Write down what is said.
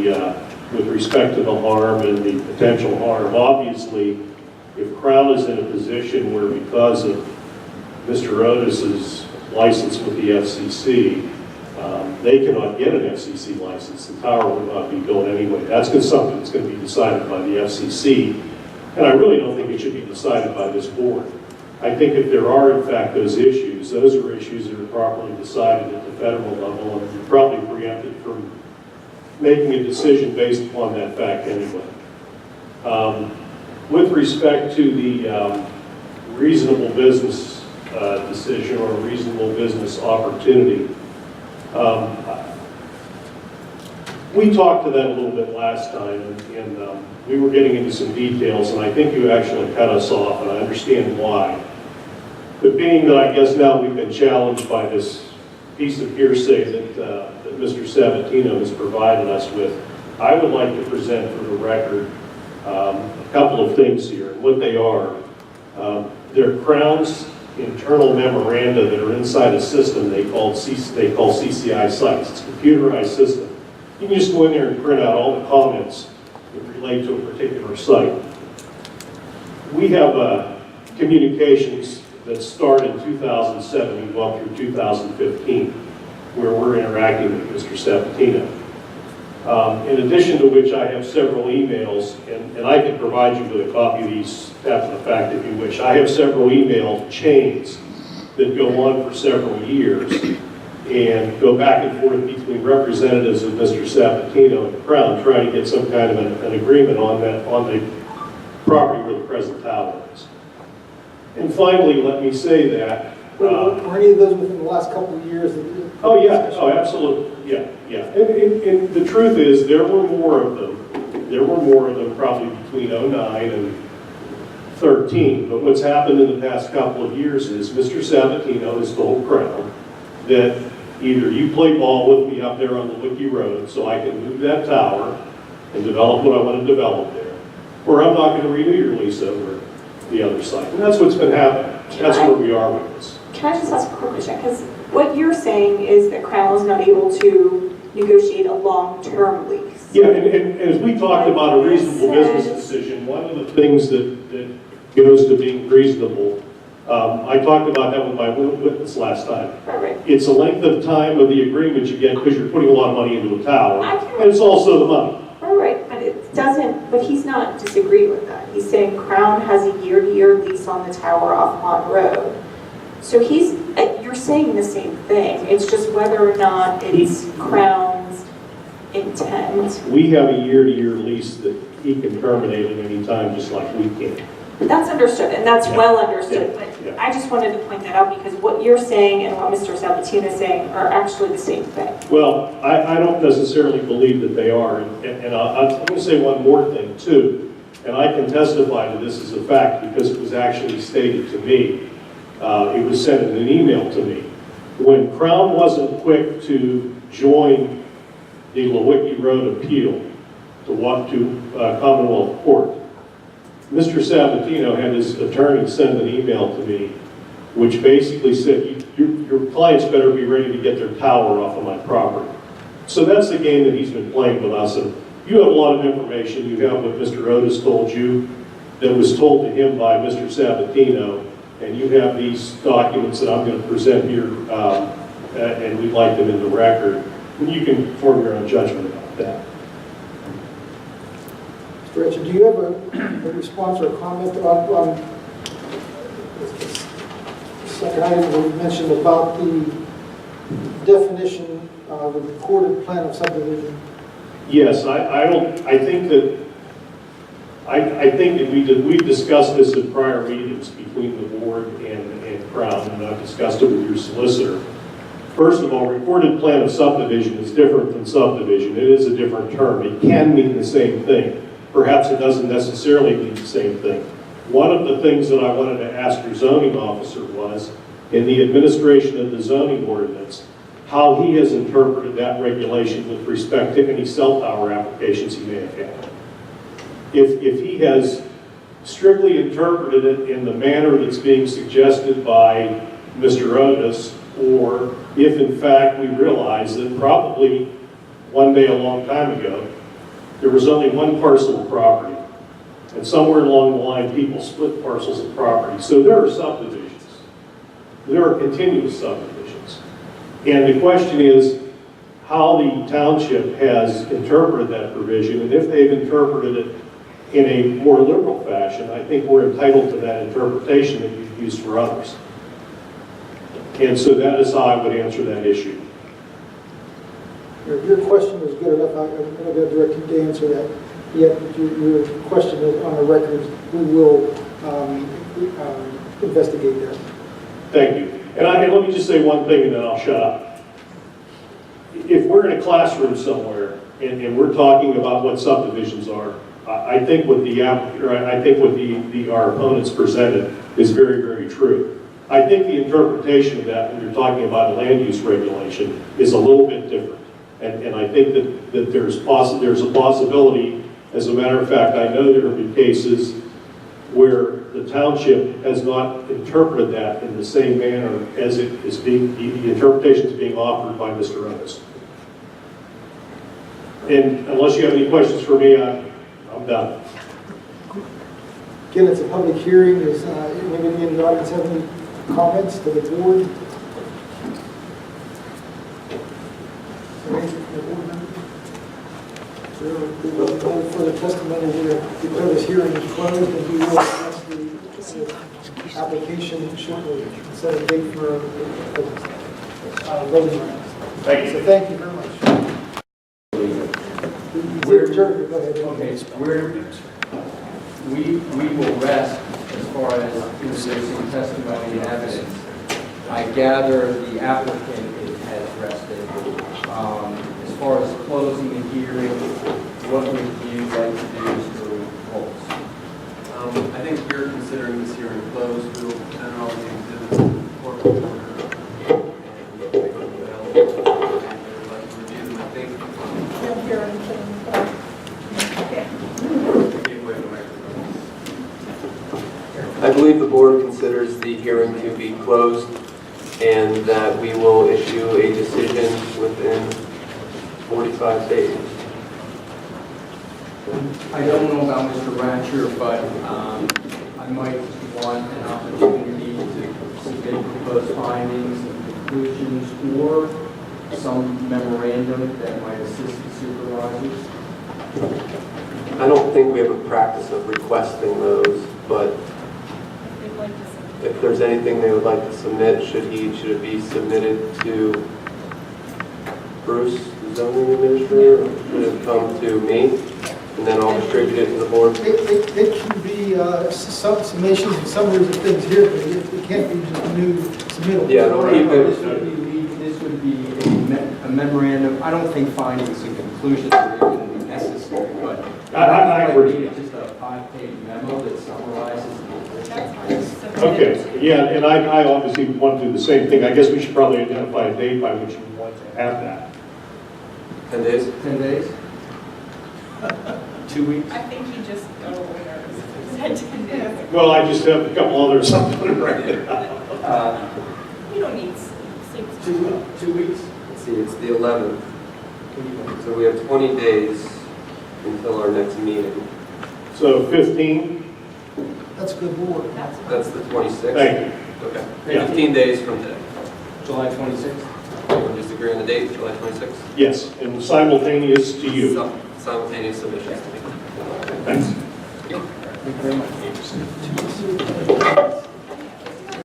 with respect to the harm and the potential harm. Obviously, if Crown is in a position where, because of Mr. Otis's license with the FCC, they cannot get an FCC license, the tower would not be built anyway. That's something that's going to be decided by the FCC, and I really don't think it should be decided by this board. I think if there are, in fact, those are issues that are properly decided at the federal level, and you're probably preempted from making a decision based upon that fact anyway. With respect to the reasonable business decision or reasonable business opportunity, we talked to that a little bit last time, and we were getting into some details, and I think you actually cut us off, and I understand why. But being that I guess now we've been challenged by this piece of hearsay that Mr. Sabatino has provided us with, I would like to present for the record a couple of things here. And what they are, they're Crown's internal memoranda that are inside a system they call CCI sites. It's a computerized system. You can just go in there and print out all the comments that relate to a particular site. We have communications that start in 2007 and go up through 2015, where we're interacting with Mr. Sabatino. In addition to which, I have several emails, and I can provide you with a copy of these after the fact if you wish. I have several email chains that go on for several years and go back and forth between representatives of Mr. Sabatino and Crown, trying to get some kind of an agreement on the property where the present tower is. And finally, let me say that. Were any of those within the last couple of years? Oh, yeah. Oh, absolutely. Yeah, yeah. And the truth is, there were more of them. There were more of them probably between 09 and 13. But what's happened in the past couple of years is Mr. Sabatino has told Crown that either you play ball with me up there on the Wiki Road so I can move that tower and develop what I want to develop there, or I'm not going to renew your lease over the other site. And that's what's been happening. That's where we are with this. Can I just ask a quick question? Because what you're saying is that Crown was not able to negotiate a long-term lease. Yeah, and as we talked about a reasonable business decision, one of the things that goes to being reasonable, I talked about that with my witness last time. Right. It's the length of time of the agreement you get because you're putting a lot of money into a tower, and it's also the money. Right, but it doesn't, but he's not disagreeing with that. He's saying Crown has a year-to-year lease on the tower off Hahn Road. So you're saying the same thing. It's just whether or not it's Crown's intent. We have a year-to-year lease that he can terminate at any time, just like we can. That's understood, and that's well understood. Yeah. But I just wanted to point that out because what you're saying and what Mr. Sabatino is saying are actually the same thing. Well, I don't necessarily believe that they are. And I'm going to say one more thing, too. And I can testify to this as a fact because it was actually stated to me. It was sent in an email to me. When Crown wasn't quick to join the Lewicki Road appeal to walk to Commonwealth Court, Mr. Sabatino had his attorney send an email to me, which basically said, your clients better be ready to get their tower off of my property. So that's the game that he's been playing with us. And you have a lot of information. You have what Mr. Otis told you that was told to him by Mr. Sabatino, and you have these documents that I'm going to present here, and we'd like them in the record. And you can form your own judgment about that. Mr. Richard, do you have a response or a comment on the second item that you mentioned about the definition of a recorded plan of subdivision? Yes, I think that we've discussed this in prior meetings between the board and Crown, and I've discussed it with your solicitor. First of all, recorded plan of subdivision is different than subdivision. It is a different term. It can mean the same thing. Perhaps it doesn't necessarily mean the same thing. One of the things that I wanted to ask your zoning officer was, in the administration of the zoning ordinance, how he has interpreted that regulation with respect to any cell tower applications he may have had. If he has strictly interpreted it in the manner that's being suggested by Mr. Otis, or if in fact we realize that probably one day a long time ago, there was only one parcel of property. And somewhere along the line, people split parcels of property. So there are subdivisions. There are continuous subdivisions. And the question is how the township has interpreted that provision, and if they've interpreted it in a more liberal fashion, I think we're entitled to that interpretation that you've used for others. And so that is how I would answer that issue. Your question is good enough. I'm not going to direct you to answer that yet, but your question is on the record. We will investigate that. Thank you. And let me just say one thing and then I'll shut up. If we're in a classroom somewhere and we're talking about what subdivisions are, I think what our opponents presented is very, very true. I think the interpretation of that when you're talking about a land use regulation is a little bit different. And I think that there's a possibility, as a matter of fact, I know there have been cases where the township has not interpreted that in the same manner as it is being, the interpretation is being offered by Mr. Otis. And unless you have any questions for me, I'm done. Again, it's a public hearing. Does anybody in the audience have any comments to the board? For the testimony, we declare this hearing is closed, and we will address the application shortly, set a date for voting. Thank you. So thank you very much. Okay, we will rest as far as introducing testimony and evidence. I gather the applicant has rested. As far as closing the hearing, what would you like to do, Mr. Holtz? I think you're considering this hearing closed. We will enter all the exhibits in the court order and make them available. And I would like to review them, I think. I believe the board considers the hearing to be closed and that we will issue a decision within 45 days. I don't know about Mr. Ratcher, but I might want an opportunity to submit proposed findings and conclusions or some memorandum that might assist the supervisors. I don't think we have a practice of requesting those, but if there's anything they would like to submit, should it be submitted to Bruce, the zoning administrator, or should it come to me, and then I'll distribute it to the board? It can be some summations and summaries of things here, but it can't be just new submittal. Yeah, This would be a memorandum. I don't think findings and conclusions are even necessary, but I agree. It's just a 5-page memo that summarizes. Okay, yeah, and I obviously want to do the same thing. I guess we should probably identify a date by which we want to have that. 10 days? 10 days? 2 weeks? I think he just got a little nervous. He said 10 days. Well, I just have a couple others I'm going to write it out. You don't need 6 2 weeks? Let's see, it's the 11th. So we have 20 days until our next meeting. So 15? That's a good board. That's the 26th? Thank you. Okay. Yeah. 15 days from today. July 26th? We'll just agree on the date, July 26th? Yes, and simultaneous to you. Simultaneous submissions to me. Thanks. Thank you very much.